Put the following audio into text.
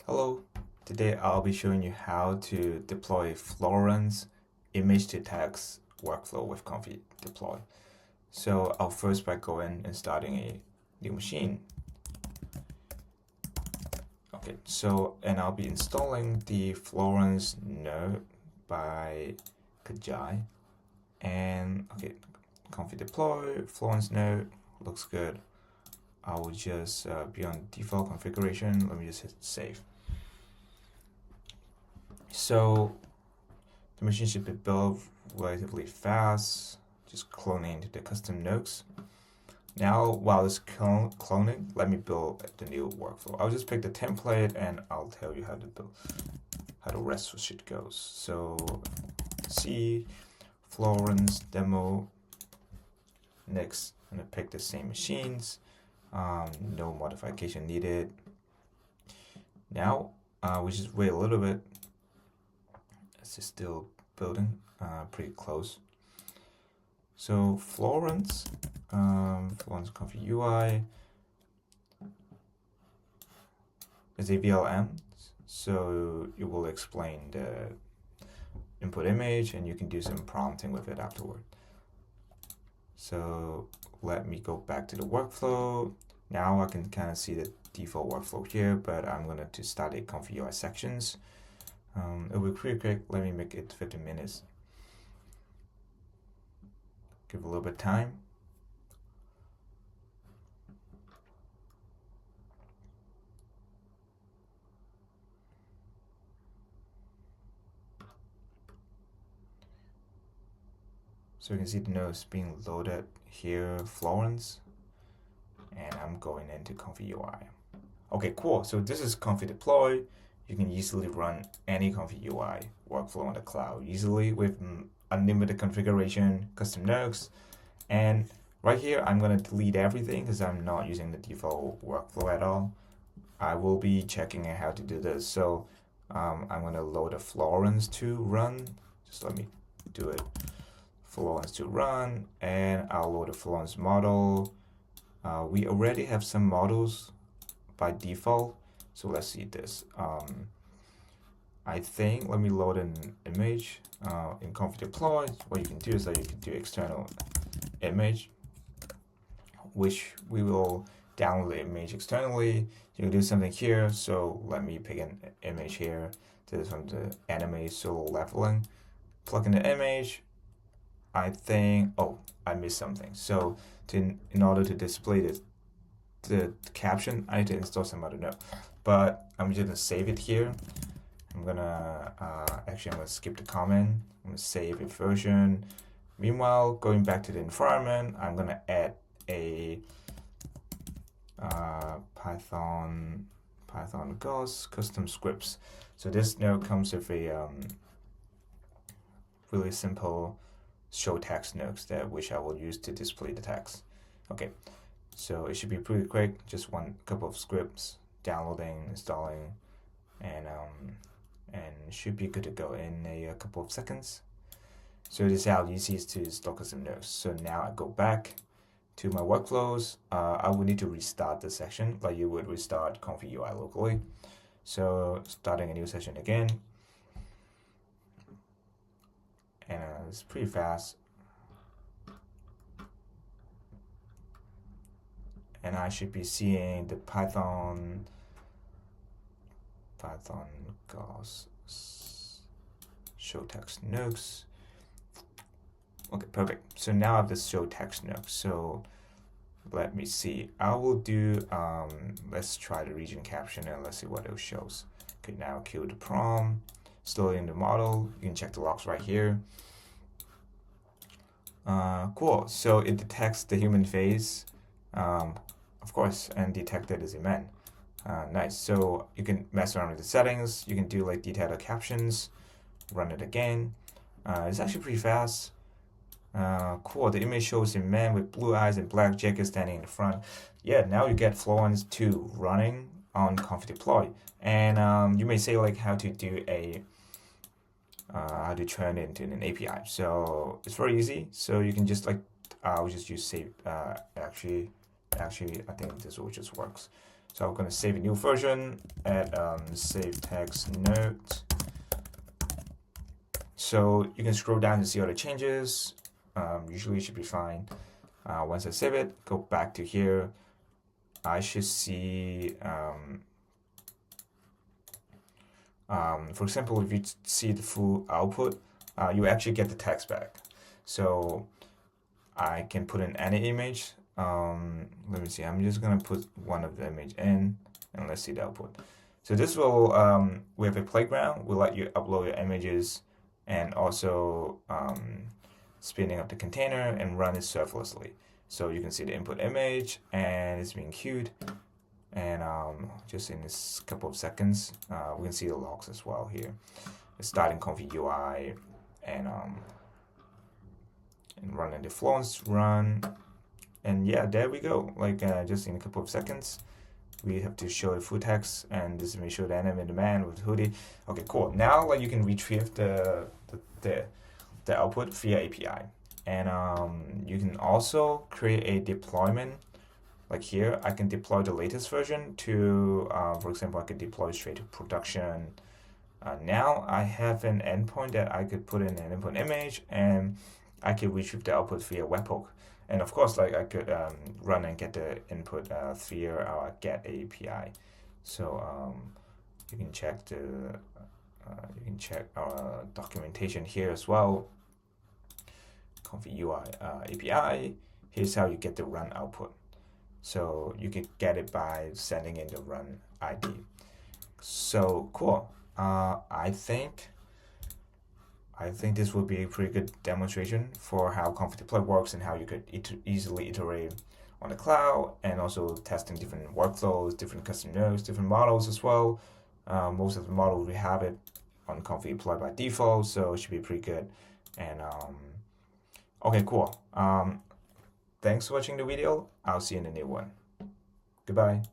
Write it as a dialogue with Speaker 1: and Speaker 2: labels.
Speaker 1: Hello, today I'll be showing you how to deploy Florence image to text workflow with ComfyDeploy. So I'll first by going and starting a new machine. Okay, and I'll be installing the Florence node by Kajai. And okay, ComfyDeploy, Florence node, looks good. I will just be on default configuration. Let me just hit save. So the machine should be built relatively fast, just cloning into the custom nodes. Now, while it's cloning, let me build the new workflow. I'll just pick the template and I'll tell you how to build, how the rest should go. So, C, Florence demo. Next, I'm gonna pick the same machines. No modification needed. Now, we just wait a little bit. It's still building, pretty close. So Florence ComfyUI is a VLM, so it will explain the input image and you can do some prompting with it afterward. So let me go back to the workflow. Now I can kind of see the default workflow here, but I'm going to start a ComfyUI sections. It'll be pretty quick. Let me make it 15 minutes. Give a little bit of time. So you can see the nodes being loaded here, Florence, and I'm going into ComfyUI. Okay, cool. So this is ComfyDeploy. You can easily run any ComfyUI workflow on the cloud easily with unlimited configuration, custom nodes. And right here, I'm going to delete everything because I'm not using the default workflow at all. I will be checking how to do this. So I'm going to load a Florence to run. Just let me do it. Florence to run, and I'll load a Florence model. We already have some models by default. So let's see this. I think, let me load an image in ComfyDeploy. What you can do is that you can do external image, which we will download the image externally. You can do something here. So let me pick an image here. This is from the anime solo leveling. Plug in the image. I think, oh, I missed something. So in order to display the caption, I need to install some other node. But I'm just gonna save it here. I'm gonna skip the comment. I'm gonna save a version. Meanwhile, going back to the environment, I'm gonna add a Python Gauss custom scripts. So this node comes with a really simple show text nodes which I will use to display the text. Okay, so it should be pretty quick. Just one couple of scripts, downloading, installing, and should be good to go in a couple of seconds. So this is how easy it is to install custom nodes. So now I go back to my workflows. I will need to restart the section like you would restart ComfyUI locally. So starting a new session again. And it's pretty fast. And I should be seeing the Python Gauss show text nodes. Okay, perfect. So now I have this show text node. So let me see. I will do, let's try the region caption and let's see what it shows. Okay, now kill the prompt. Still in the model, you can check the logs right here. Cool, so it detects the human face, of course, and detected as a man. Nice, so you can mess around with the settings. You can do like detailed captions, run it again. It's actually pretty fast. Cool, the image shows a man with blue eyes and black jacket standing in the front. Yeah, now you get Florence 2 running on ComfyDeploy. And you may say like how to do how to turn it into an API. So it's very easy. So you can just like, I'll just use save, actually, I think this will just works. So I'm going to save a new version, add save text note. So you can scroll down to see all the changes. Usually it should be fine. Once I save it, go back to here. I should see, for example, if you see the full output, you actually get the text back. So I can put in any image. Let me see, I'm just gonna put one of the image in and let's see the output. So this will, we have a playground. We'll let you upload your images and also spinning up the container and run it serverlessly. So you can see the input image and it's being queued. And just in this couple of seconds, we can see the logs as well here. It's starting ComfyUI and running the Florence run. And yeah, there we go. Like just in a couple of seconds, we have to show the full text, and this may show the animated man with hoodie. Okay, cool. Now like you can retrieve the output via API, and you can also create a deployment. Like here, I can deploy the latest version to, for example, I could deploy straight to production. Now I have an endpoint that I could put in an input image, and I could retrieve the output via webhook. And of course, like I could run and get the input via our get API. So you can check our documentation here as well. ComfyUI API. Here's how you get the run output. So you can get it by sending in the run ID. So cool. I think this would be a pretty good demonstration for how ComfyDeploy works and how you could easily iterate on the cloud, and also testing different workflows, different custom nodes, different models as well. Most of the models we have it on ComfyDeploy by default, so it should be pretty good. And okay, cool. Thanks for watching the video. I'll see you in the new one. Goodbye.